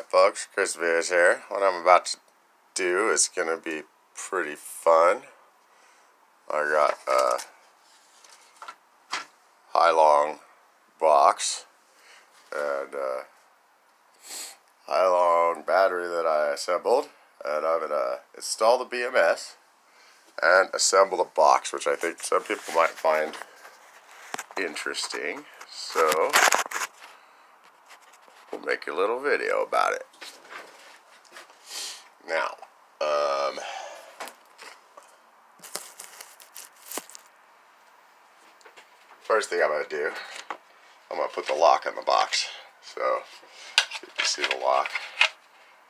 Alright folks, Chris Beers here. What I'm about to do is going to be pretty fun. I got a Hailong box and a Hailong battery that I assembled, and I'm going to install the BMS and assemble the box, which I think some people might find interesting. So we'll make a little video about it. Now, first thing I'm going to do, I'm going to put the lock in the box. So, you can see the lock.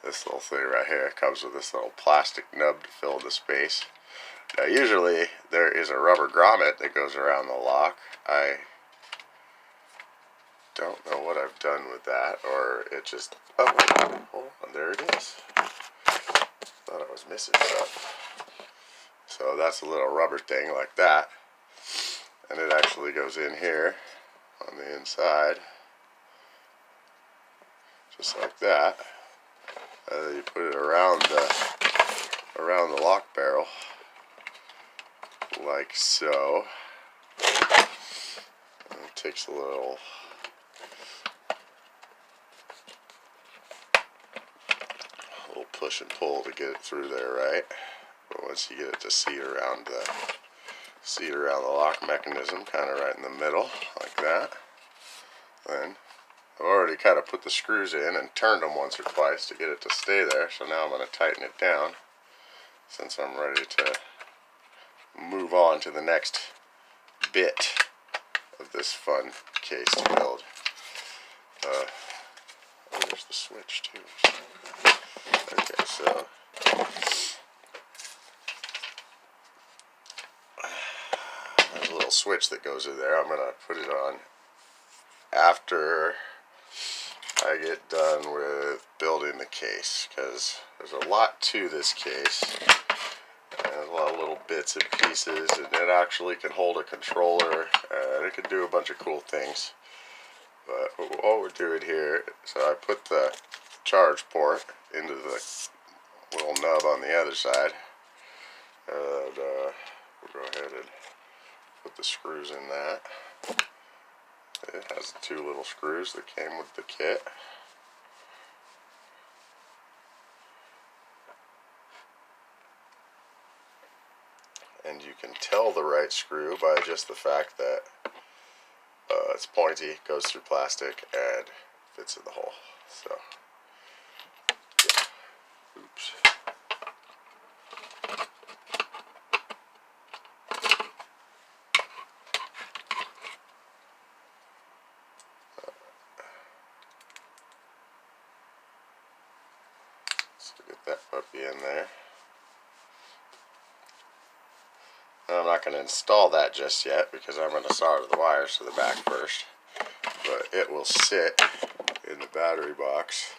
This little thing right here comes with this little plastic nub to fill the space. Now, usually there is a rubber grommet that goes around the lock. I don't know what I've done with that, or it just, oh, hold on, there it is. Thought I was missing stuff. So that's a little rubber thing like that, and it actually goes in here on the inside, just like that. You put it around the lock barrel, like so. And it takes a little push and pull to get it through there, right? But once you get it to seat around the lock mechanism, kind of right in the middle, like that, then I've already kind of put the screws in and turned them once or twice to get it to stay there. So now I'm going to tighten it down, since I'm ready to move on to the next bit of this fun case to build. Oh, there's the switch too. Okay, so there's a little switch that goes in there. I'm going to put it on after I get done with building the case, because there's a lot to this case, and a lot of little bits and pieces, and it actually can hold a controller, and it can do a bunch of cool things. But what we're doing here, so I put the charge port into the little nub on the other side, and we'll go ahead and put the screws in that. It has the two little screws that came with the kit. And you can tell the right screw by just the fact that it's pointy, goes through plastic, and fits in the hole. So, yeah. Oops. So get that puppy in there. I'm not going to install that just yet, because I'm going to solder the wires to the back first. But it will sit in the battery box,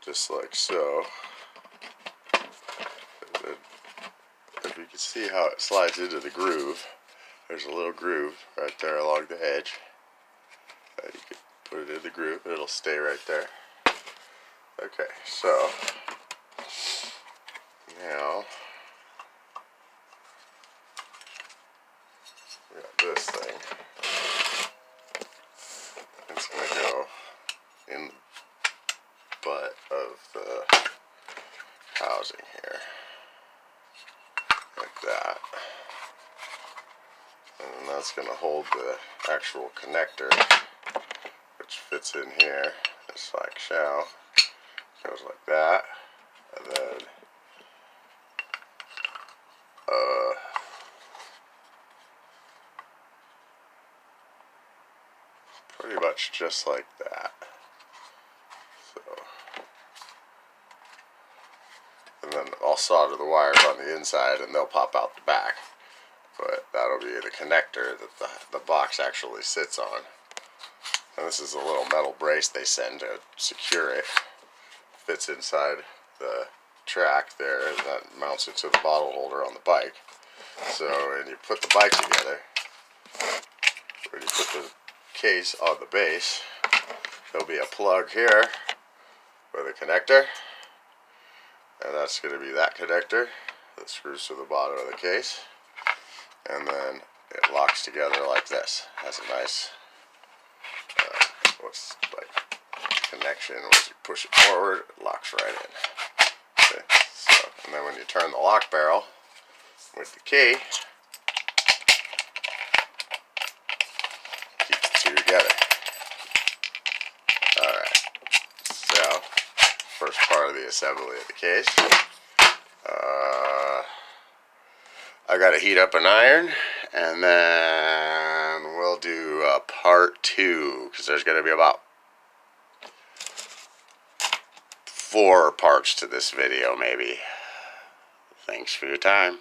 just like so. And if you can see how it slides into the groove, there's a little groove right there along the edge. You can put it in the groove, it'll stay right there. Okay, so now we got this thing. It's going to go in the butt of the housing here, like that. And then that's going to hold the actual connector, which fits in here, just like so. Goes like that, and then pretty much just like that. So, and then I'll solder the wires on the inside, and they'll pop out the back. But that'll be the connector that the box actually sits on. And this is a little metal brace they send to secure it. Fits inside the track there, and that mounts it to the bottle holder on the bike. So when you put the bike together, when you put the case on the base, there'll be a plug here with a connector, and that's going to be that connector that screws to the bottom of the case, and then it locks together like this. Has a nice connection. Once you push it forward, it locks right in. Okay, so, and then when you turn the lock barrel with the key, keeps the two together. Alright, so first part of the assembly of the case. I gotta heat up an iron, and then we'll do part 2, because there's gonna be about 4 parts to this video, maybe. Thanks for your time.